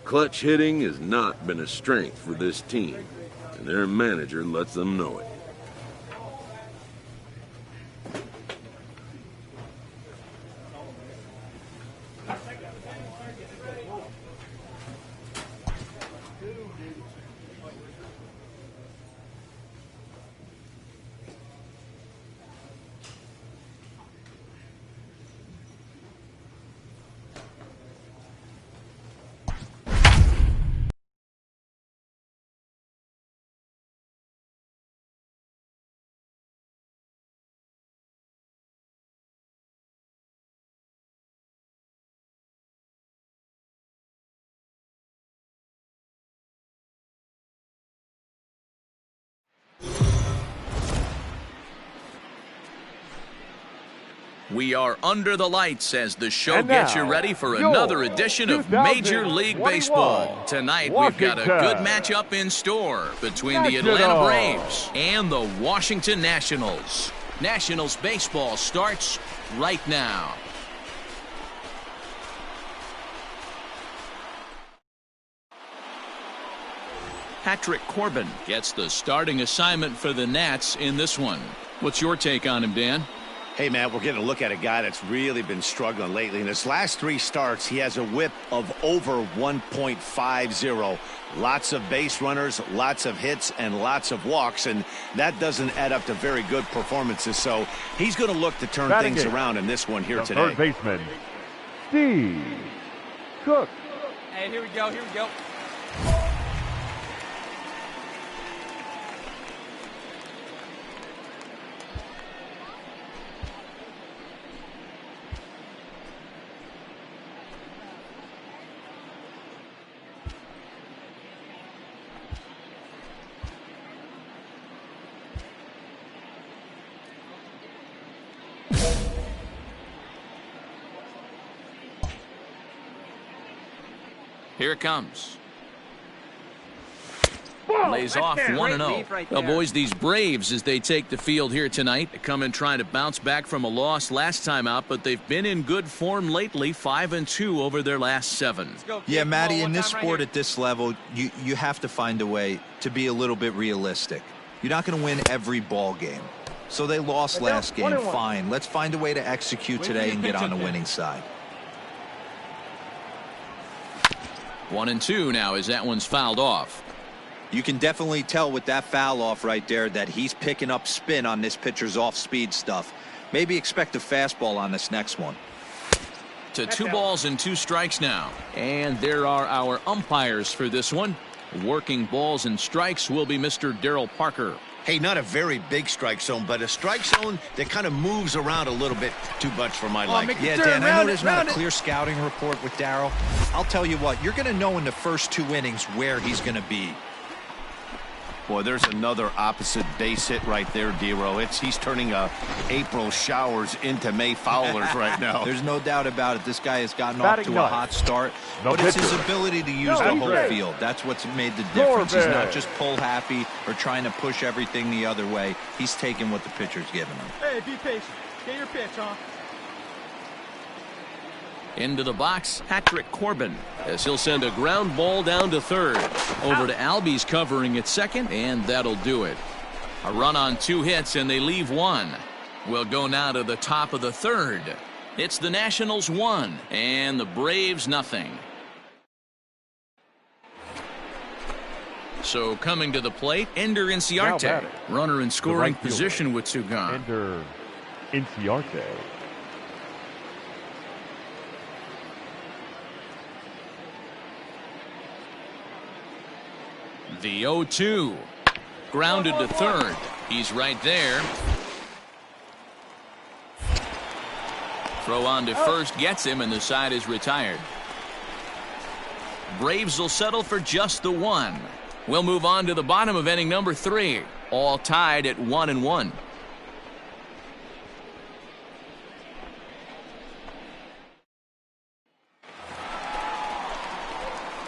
Clutch hitting has not been a strength for this team, and their manager lets them know it. We are under the lights as the show gets you ready for another edition of Major League Baseball. Tonight, we've got a good matchup in store between the Atlanta Braves and the Washington Nationals. Nationals baseball starts right now. Patrick Corbin gets the starting assignment for the Nats in this one. What's your take on him, Dan? Hey, man, we're getting a look at a guy that's really been struggling lately. In his last 3 starts, he has a whip of over 1.50. Lots of base runners, lots of hits, and lots of walks, and that doesn't add up to very good performances. So he's going to look to turn things around in this one here today. Third baseman, Steve Cook. Hey, here we go, here we go. Here it comes. Lays off 1-0. Right, well, boys, these Braves, as they take the field here tonight, they come in trying to bounce back from a loss last time out, but they've been in good form lately, 5-2 over their last 7. Yeah, Matty, in this sport at this level, you have to find a way to be a little bit realistic. You're not going to win every ball game. So they lost last game, fine. Let's find a way to execute today and get on the winning side. 1-2 now as that one's fouled off. You can definitely tell with that foul off right there that he's picking up spin on this pitcher's off-speed stuff. Maybe expect a fastball on this next one. To 2 balls and 2 strikes now. And there are our umpires for this one. Working balls and strikes will be Mr. Darryl Parker. Hey, not a very big strike zone, but a strike zone that kind of moves around a little bit too much for my liking. Yeah, Dan, I know there's not a clear scouting report with Darryl. I'll tell you what, you're going to know in the first 2 innings where he's going to be. Boy, there's another opposite base hit right there, Dero. He's turning April showers into May foulers right now. There's no doubt about it. This guy has gotten off to a hot start, but it's his ability to use the whole field. That's what's made the difference. He's not just pull happy or trying to push everything the other way. He's taking what the pitcher's giving him. Hey, be patient. Get your pitch, huh? Into the box, Patrick Corbin, as he'll send a ground ball down to third. Over to Albies covering at second, and that'll do it. A run on 2 hits, and they leave 1. We'll go now to the top of the third. It's the Nationals 1, and the Braves nothing. So coming to the plate, Ender Inciarte. Runner in scoring position with 2 gone. Ender Inciarte. The 0-2. Grounded to third. He's right there. Throw on to first gets him, and the side is retired. Braves will settle for just the 1. We'll move on to the bottom of inning number 3. All tied at 1-1.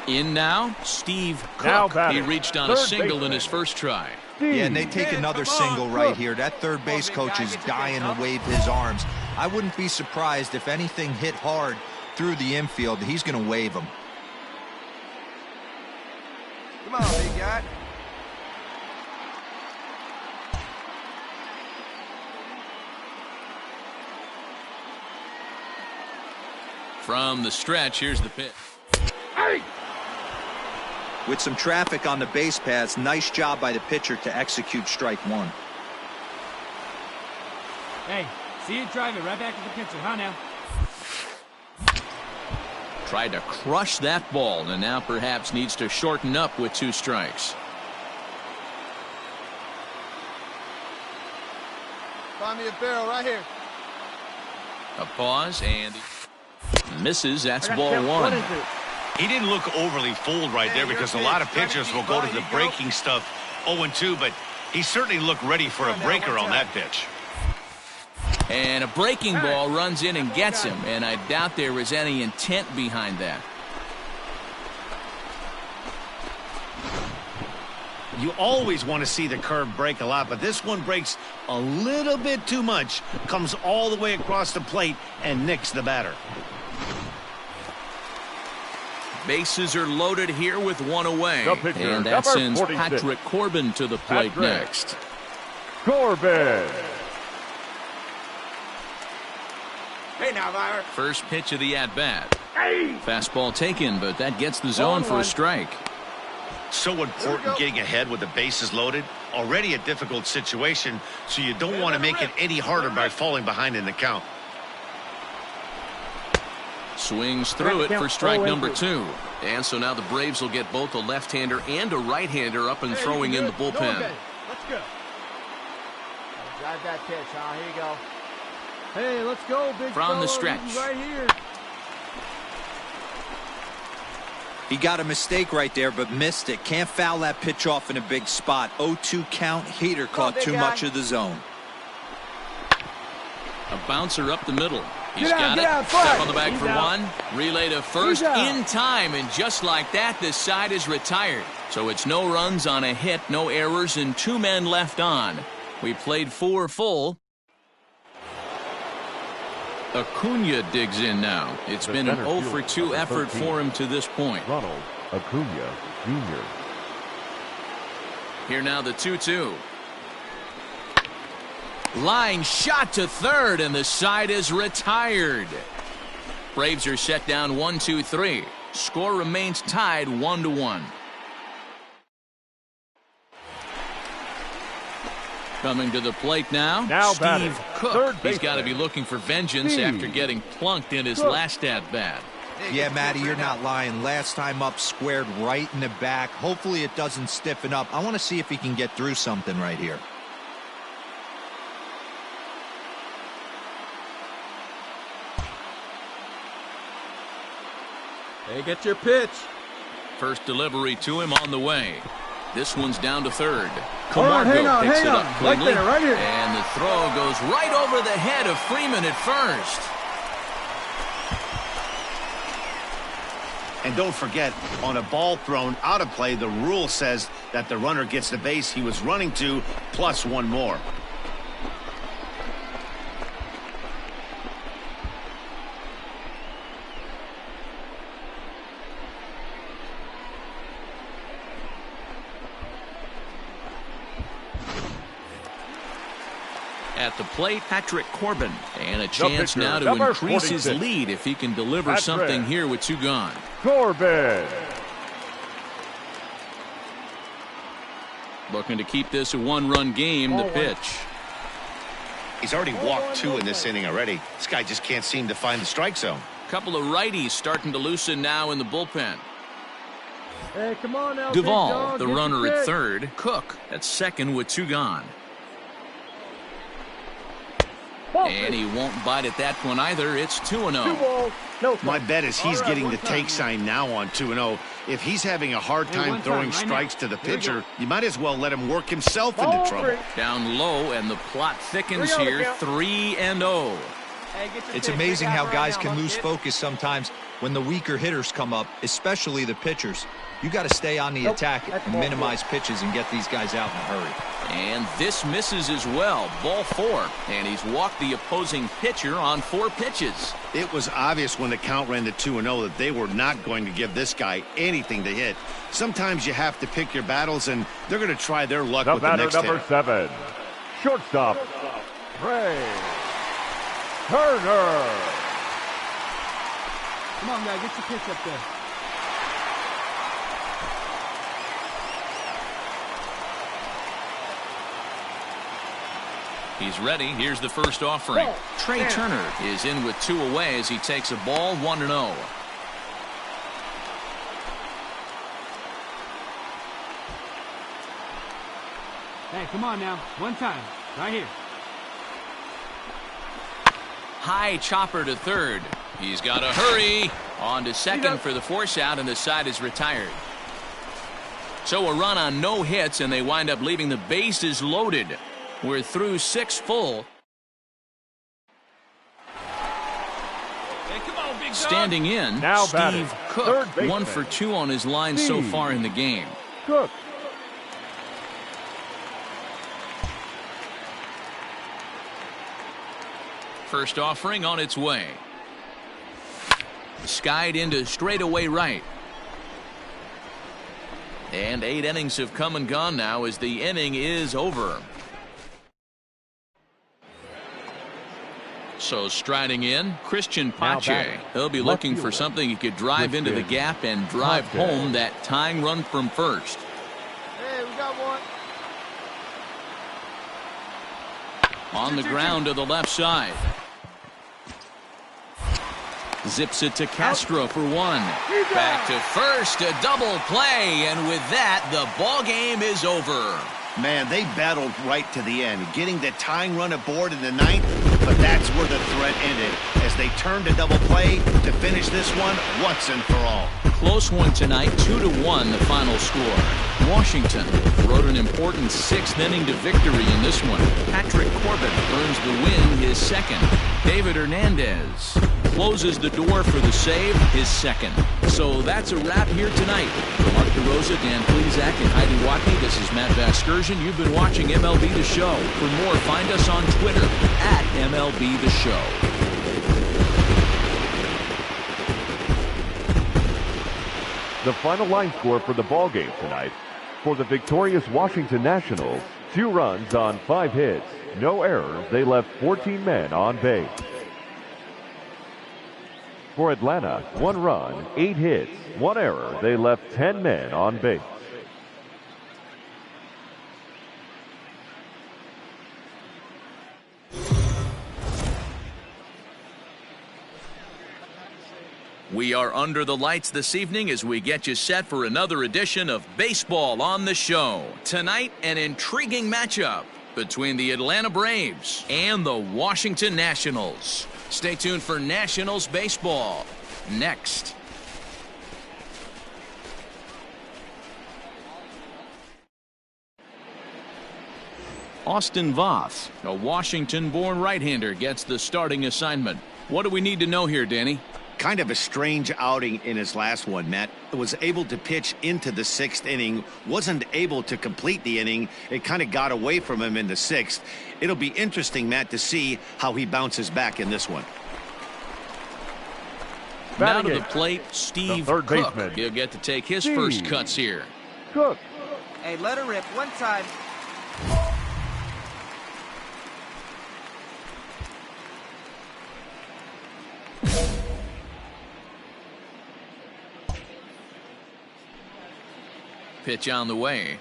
In now, Steve Cook. He reached on a single in his first try. Yeah, and they take another single right here. That third base coach is dying to wave his arms. I wouldn't be surprised if anything hit hard through the infield. He's going to wave them. Come on, big guy. From the stretch, here's the pitch. Hey! With some traffic on the base paths, nice job by the pitcher to execute strike one. Hey, see you drive it right back to the pitcher, huh now? Tried to crush that ball, and now perhaps needs to shorten up with 2 strikes. Find me a barrel right here. A pause, and misses. That's ball 1. He didn't look overly fooled right there because a lot of pitchers will go to the breaking stuff 0-2, but he certainly looked ready for a breaker on that pitch. And a breaking ball runs in and gets him, and I doubt there was any intent behind that. You always want to see the curve break a lot, but this one breaks a little bit too much, comes all the way across the plate, and nicks the batter. Bases are loaded here with 1 away. Pitcher, And that sends 46. Patrick Corbin to the plate next. Corbin. Hey now, Myra. First pitch of the at-bat. Fastball taken, but that gets the zone for a strike. So important getting ahead with the bases loaded. Already a difficult situation, so you don't want to make it any harder by falling behind in the count. Swings through it for strike number 2. And so now the Braves will get both a left-hander and a right-hander up and throwing in the bullpen. Let's go. Drive that pitch, huh? Here you go. Hey, let's go, big From the fella. stretch. This is right here. He got a mistake right there, but missed it. Can't foul that pitch off in a big spot. 0-2 count. Heater caught too much of the zone. A bouncer up the middle. He's got it. Step on the bag for 1. Relay to first in time, and just like that, this side is retired. So it's no runs on a hit, no errors, and 2 men left on. We played 4 full. Acuna digs in now. It's been an 0-for-2 effort for him to this point. Ronald Acuna Jr. Here now the 2-2. Line shot to third, and the side is retired. Braves are set down 1-2-3. Score remains tied 1-1. Coming to the plate now batting, Steve Cook. third He's got to baseman. be looking for vengeance after getting plunked in his last at-bat. Yeah, Matty, you're not lying. Last time up, squared right in the back. Hopefully it doesn't stiffen up. I want to see if he can get through something right here. Hey, get your pitch. First delivery to him on the way. This one's down to third. Camargo picks it up cleanly, right here. and the throw goes right over the head of Freeman at first. And don't forget, on a ball thrown out of play, the rule says that the runner gets the base he was running to, plus 1 more. At the plate, Patrick Corbin. And a chance pitcher, now to number increase his 46. lead if he can deliver Patrick. something here with 2 gone. Corbin. Looking to keep this a 1-run game. The pitch. He's already walked 2 in this inning already. This guy just can't seem to find the strike zone. Couple of righties starting to loosen now in the bullpen. Hey, come on now, Duvall, big dog, the get runner your at pitch. third. Cook at second with 2 gone. And he won't bite at that one either. It's 2-0. My bet is he's getting the take sign now on 2-0. If he's having a hard time throwing strikes to the pitcher, you might as well let him work himself into trouble. Down low, and the plot thickens here. 3-0. It's amazing how guys can lose focus sometimes when the weaker hitters come up, especially the pitchers. You got to stay on the attack and minimize pitches and get these guys out in a hurry. And this misses as well. Ball 4. And he's walked the opposing pitcher on 4 pitches. It was obvious when the count ran to 2-0 that they were not going to give this guy anything to hit. Sometimes you have to pick your battles, and they're going to try their luck with the next number hitter. 7, shortstop, Trey Turner. Come on, guy, get your pitch up there. He's ready. Here's the first offering. Trey Turner is in with 2 away as he takes a ball 1-0. Hey, come on now. One time. Right here. High chopper to third. He's got to hurry. On to second for the force out, and the side is retired. So a run on no hits, and they wind up leaving the bases loaded. We're through 6 full. Hey, come on, big dog. Standing in, Now Steve batting, Cook, third baseman. 1 for 2 on his line so Steve far in the game. Cook. First offering on its way. Skied into straightaway right. And 8 innings have come and gone now as the inning is over. So striding in, Christian Pache. He'll be looking for something he could drive into the gap and drive home that tying run from first. Hey, we got one. On the ground to the left side. Zips it to Castro for 1. Back to first, a double play, and with that, the ball game is over. Man, they battled right to the end, getting the tying run aboard in the 9th, but that's where the threat ended, as they turned a double play to finish this one once and for all. Close one tonight, 2-1 the final score. Washington rode an important 6th inning to victory in this one. Patrick Corbin earns the win, his 2nd. David Hernandez closes the door for the save, his 2nd. So that's a wrap here tonight. For Mark DeRosa, Dan Plezak, and Heidi Watney, this is Matt Vasgersian. You've been watching MLB The Show. For more, find us on Twitter at MLB The Show. The final line score for the ballgame tonight. For the victorious Washington Nationals, 2 runs on 5 hits, no errors. They left 14 men on base. For Atlanta, 1 run, 8 hits, 1 error. They left 10 men on base. We are under the lights this evening as we get you set for another edition of Baseball on the Show. Tonight, an intriguing matchup between the Atlanta Braves and the Washington Nationals. Stay tuned for Nationals baseball next. Austin Voss, a Washington-born right-hander, gets the starting assignment. What do we need to know here, Danny? Kind of a strange outing in his last one, Matt. Was able to pitch into the 6th inning, wasn't able to complete the inning. It kind of got away from him in the 6th. It'll be interesting, Matt, to see how he bounces back in this one. Now to the plate, Steve third Cook. baseman. He'll get to take his first cuts here. Cook. Hey, let her rip. One time. Pitch on the way.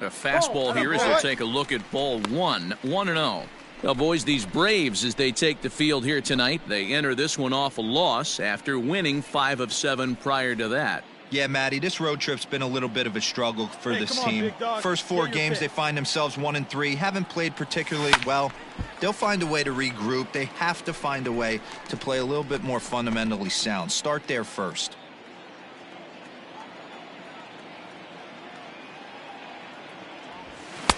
A fastball here as they'll take a look at ball 1. 1-0. Well, boys, these Braves, as they take the field here tonight, they enter this one off a loss after winning 5 of 7 prior to that. Yeah, Matty, this road trip's been a little bit of a struggle for this team. First 4 games, they find themselves 1-3, haven't played particularly well. They'll find a way to regroup. They have to find a way to play a little bit more fundamentally sound. Start there first.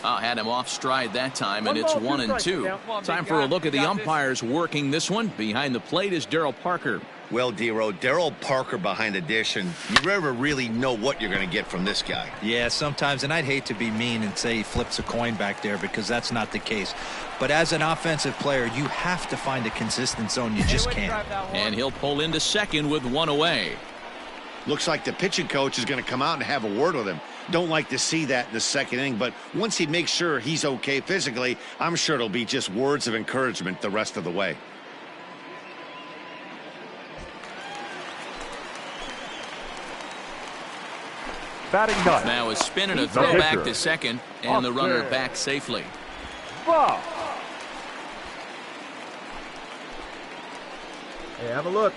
Had him off stride that time, and it's 1-2. Time for a look at the umpires working this one. Behind the plate is Darryl Parker. Well, D-Row, Darryl Parker behind the dish, and you never really know what you're going to get from this guy. Yeah, sometimes, and I'd hate to be mean and say he flips a coin back there because that's not the case. But as an offensive player, you have to find a consistent zone. You just can't. And he'll pull into second with one away. Looks like the pitching coach is going to come out and have a word with him. Don't like to see that in the second inning, but once he makes sure he's okay physically, I'm sure it'll be just words of encouragement the rest of the way. Batting done. Now a spin and a throw back to second, and the runner back safely. Voss. Hey, have a look.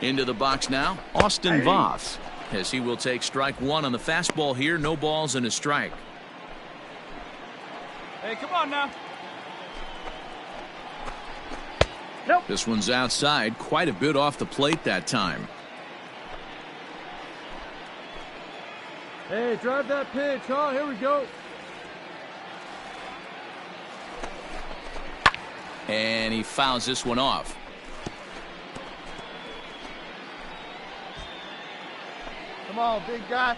Into the box now, Austin Voss, as he will take strike one on the fastball here. No balls and a strike. Hey, come on now. Nope. This one's outside, quite a bit off the plate that time. Hey, drive that pitch, huh? Here we go. And he fouls this one off. Come on, big guy.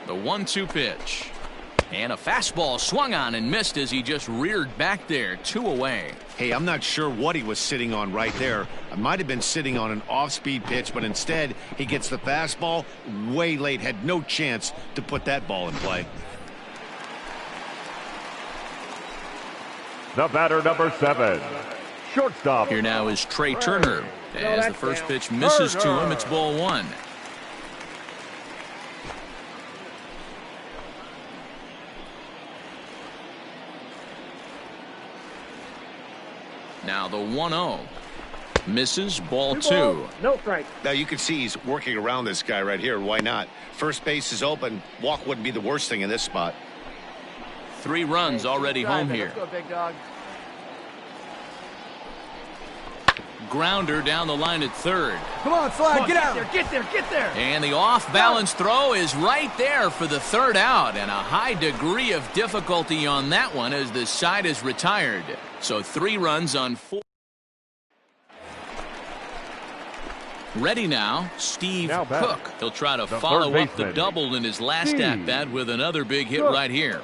The 1-2 pitch. And a fastball swung on and missed as he just reared back there. 2 away. Hey, I'm not sure what he was sitting on right there. I might have been sitting on an off-speed pitch, but instead he gets the fastball way late. Had no chance to put that ball in play. The batter, number 7. Shortstop. Here now is Trey Turner. As the first pitch misses to him, it's ball 1. Now the 1-0. Misses, ball 2. No strike. Now you can see he's working around this guy right here. Why not? First base is open. Walk wouldn't be the worst thing in this spot. 3 runs already home here. Let's go, big dog. Grounder down the line at third. Come on, Slide, get out. Get there, get there. And the off-balance throw is right there for the third out, and a high degree of difficulty on that one as the side is retired. So 3 runs on 4. Ready now, Steve Cook. He'll try to follow up the double in his last at-bat with another big hit right here.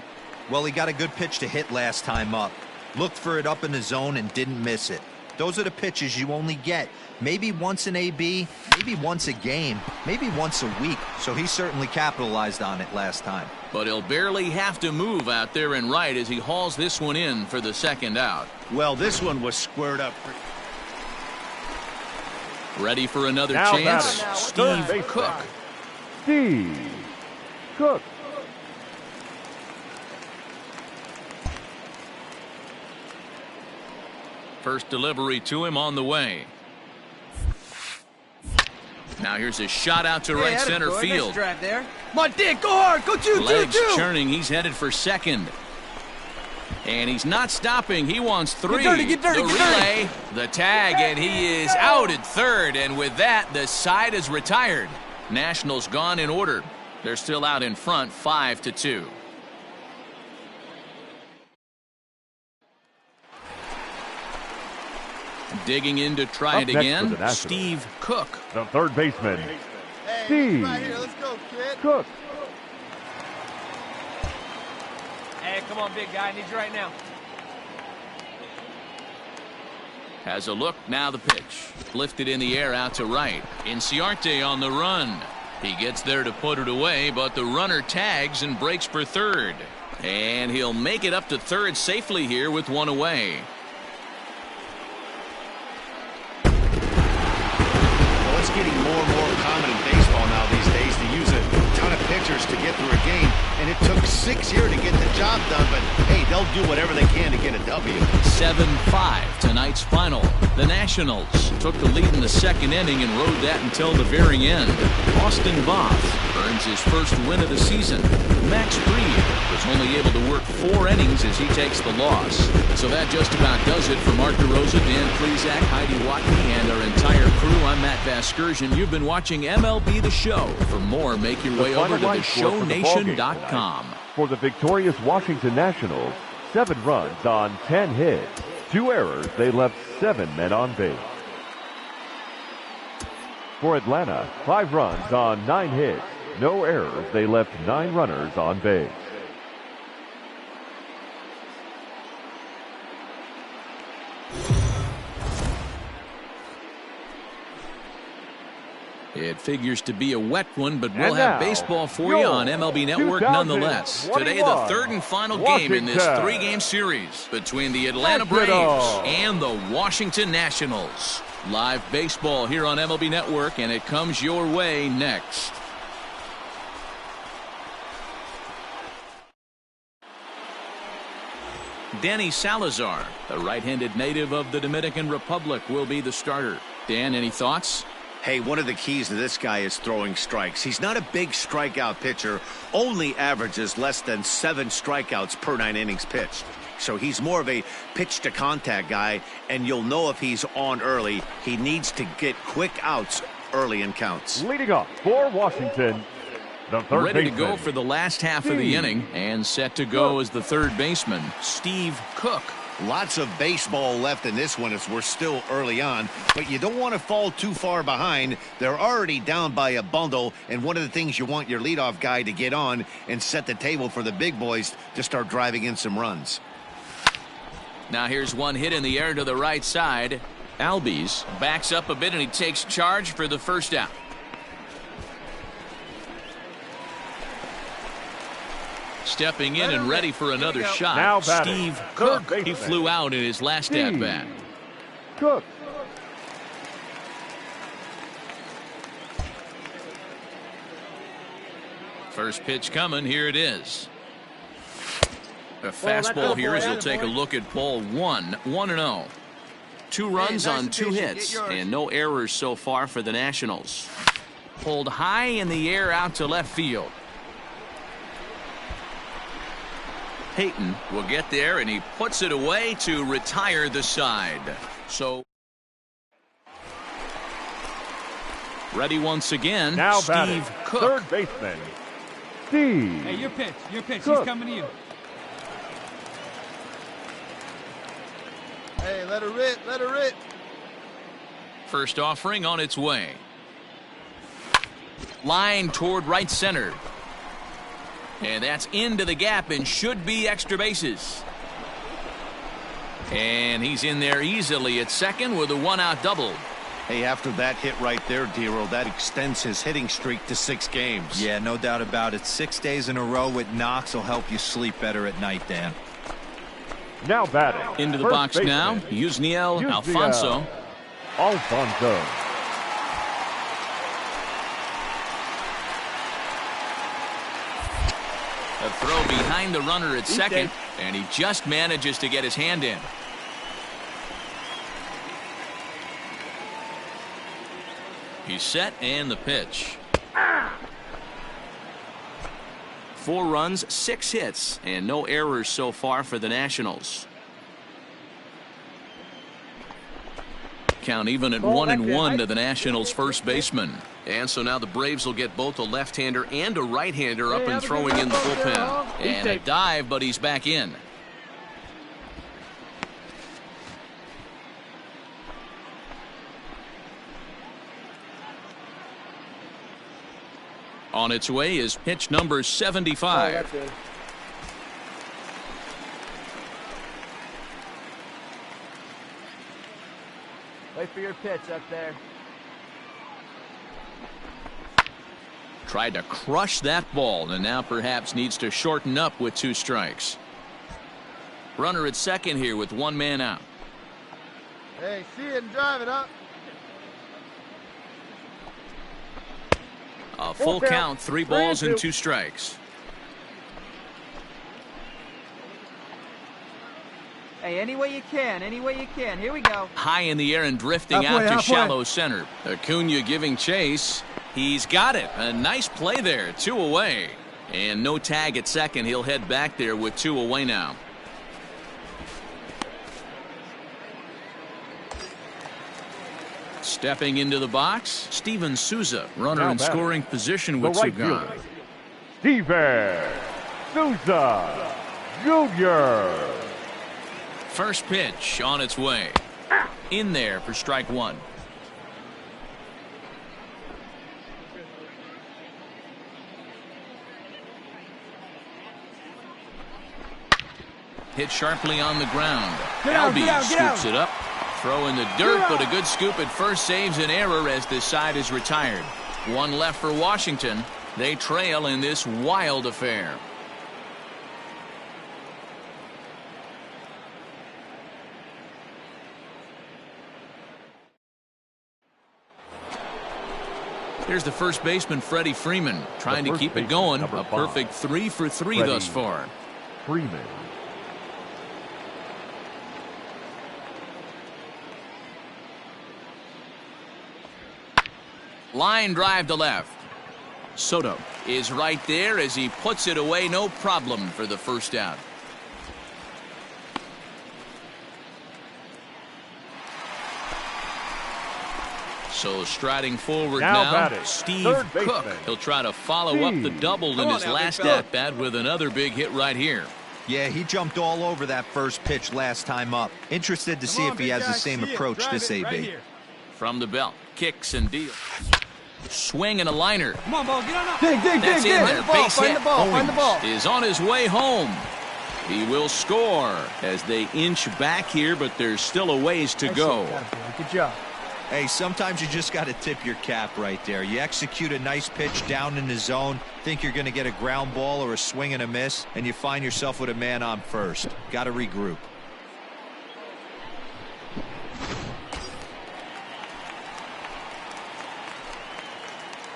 Well, he got a good pitch to hit last time up. Looked for it up in the zone and didn't miss it. Those are the pitches you only get maybe once in AB, maybe once a game, maybe once a week. So he certainly capitalized on it last time. But he'll barely have to move out there and right as he hauls this one in for the second out. Well, this one was squared up. Ready for another chance, Steve Cook. Steve Cook. First delivery to him on the way. Now here's a shot out to right center field. Nice drive there. Come on, Dick, go hard, go two. Legs churning, he's headed for second. And he's not stopping, he wants 3. Get dirty, the relay, the tag, and he is out at third. And with that, the side is retired. Nationals gone in order. They're still out in front, 5-2. Digging in to try it again, Steve Cook. The third baseman, Steve right here. Let's go, kid. Cook. Hey, come on, big guy. I need you right now. Has a look, now the pitch. Lifted in the air out to right. Inciarte on the run. He gets there to put it away, but the runner tags and breaks for third. And he'll make it up to third safely here with 1 away. It's getting more and more common in baseball now these days to use a ton of pitchers to get through a game, and it took 6 here to get the job done, but hey, they'll do whatever they can to get a W. 7-5 tonight's final. The Nationals took the lead in the second inning and rode that until the very end. Austin Voss earns his first win of the season. Max Fried was was only able to work 4 innings as he takes the loss. So that just about does it for Mark DeRosa, Dan Plesac, Heidi Watney, and our entire crew. I'm Matt Vasgersian. You've been watching MLB The Show. For more, make your way over to theshownation.com. For the victorious Washington Nationals, 7 runs on 10 hits. 2 errors, they left 7 men on base. For Atlanta, 5 runs on 9 hits. No errors, they left 9 runners on base. It figures to be a wet one, but we'll have baseball for you on MLB Network nonetheless. Today, the 3rd and final game in this 3-game series between the Atlanta Braves and the Washington Nationals. Live baseball here on MLB Network, and it comes your way next. Danny Salazar, the right-handed native of the Dominican Republic, will be the starter. Dan, any thoughts? Hey, one of the keys to this guy is throwing strikes. He's not a big strikeout pitcher, only averages less than 7 strikeouts per 9 innings pitched. So he's more of a pitch-to-contact guy, and you'll know if he's on early. He needs to get quick outs early in counts. Leading off for Washington, the third ready baseman, to go for the last half of the inning, and set to go as the third baseman, Steve Cook. Lots of baseball left in this one as we're still early on, but you don't want to fall too far behind. They're already down by a bundle, and one of the things you want your leadoff guy to get on and set the table for the big boys to start driving in some runs. Now here's one hit in the air to the right side. Albies backs up a bit, and he takes charge for the first out. Stepping in and ready for another shot. Now batting, Steve Cook. He flew out in his last at-bat. Cook. First pitch coming. Here it is. A fastball here as he'll take a look at ball 1. 1-0. 2 runs on 2 hits, and no errors so far for the Nationals. Pulled high in the air out to left field. Payton will get there, and he puts it away to retire the side. So ready once again. Now Steve batting, Cook. third baseman, Steve. Hey, your pitch. Cook. He's coming to you. Hey, let her rip. Let her rip. First offering on its way. Line toward right center. And that's into the gap and should be extra bases. And he's in there easily at second with a 1-out double. Hey, after that hit right there, Dero, that extends his hitting streak to 6 games. Yeah, no doubt about it. 6 days in a row with knocks will help you sleep better at night, Dan. Now batting. Into the first box baseman, now. Yusniel Alfonso. Alfonso. A throw behind the runner at second, and he just manages to get his hand in. He's set, and the pitch. 4 runs, 6 hits, and no errors so far for the Nationals. Count even at 1-1 to the Nationals' first baseman. And so now the Braves will get both a left-hander and a right-hander up and throwing in the bullpen. And a dive, but he's back in. On its way is pitch number 75. Wait for your pitch up there. Tried to crush that ball, and now perhaps needs to shorten up with 2 strikes. Runner at second here with 1 man out. Hey, see it and drive it up. A full count, 3 balls and 2 strikes. Hey, any way you can, any way you can. Here we go. High in the air and drifting out to shallow center. Acuna giving chase. He's got it. A nice play there. 2 away. And no tag at second. He'll head back there with 2 away now. Stepping into the box, Steven Souza, runner in scoring position with 2 gone. Steven Souza Jr. First pitch on its way. In there for strike 1. Hit sharply on the ground. Albie scoops it up. Throw in the dirt, but a good scoop at first saves an error as this side is retired. 1 left for Washington. They trail in this wild affair. Here's the first baseman, Freddie Freeman, trying to keep it going. A perfect 3 for 3 thus far. Freeman. Line drive to left. Soto is right there as he puts it away, no problem for the first out. So striding forward now Steve Cook. He'll try to follow up the double in his last at-bat with another big hit right here. Yeah, he jumped all over that first pitch last time up. Interested to see if he has the same approach this AB. From the belt, kicks and deals. Swing and a liner. Come on, ball, get on up. Dig. That's in there. Base hit. Find the ball. Is on his way home. He will score as they inch back here, but there's still a ways to go. Good job. Hey, sometimes you just got to tip your cap right there. You execute a nice pitch down in the zone, think you're going to get a ground ball or a swing and a miss, and you find yourself with a man on first. Got to regroup.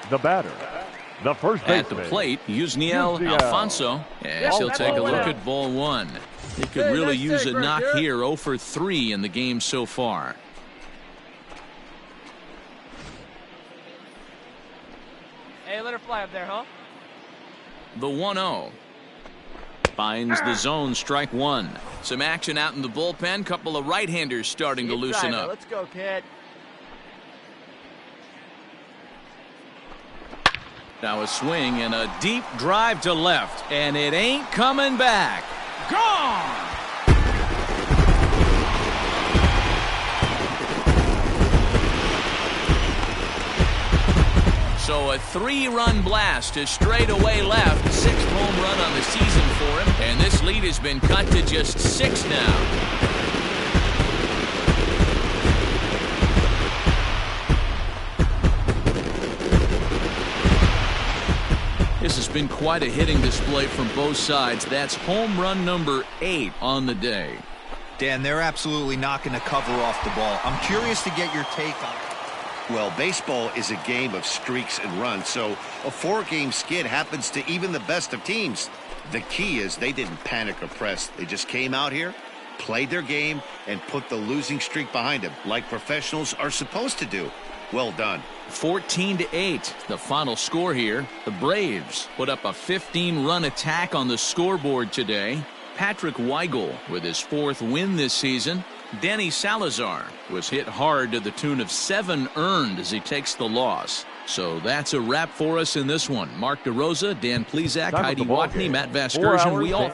The batter, the first baseman. At the plate, Yusniel Alfonso. As he'll take a look at ball 1. He could really use a knock here. 0 for 3 in the game so far. Hey, let her fly up there, huh? The 1-0. Finds the zone, strike 1. Some action out in the bullpen. Couple of right-handers starting to loosen up. Let's go, kid. Now a swing and a deep drive to left, and it ain't coming back. Gone! So a 3-run blast to straightaway left. 6th home run on the season for him, and this lead has been cut to just 6 now. This has been quite a hitting display from both sides. That's home run number 8 on the day. Dan, they're absolutely knocking the cover off the ball. I'm curious to get your take on it. Well, baseball is a game of streaks and runs, so a 4-game skid happens to even the best of teams. The key is they didn't panic or press. They just came out here, played their game, and put the losing streak behind them, like professionals are supposed to do. Well done. 14-8, the final score here. The Braves put up a 15-run attack on the scoreboard today. Patrick Weigel with his 4th win this season. Danny Salazar was hit hard to the tune of 7 earned as he takes the loss. So that's a wrap for us in this one. Mark DeRosa, Dan Plezak, Heidi Watney, Matt Vasgersian. We all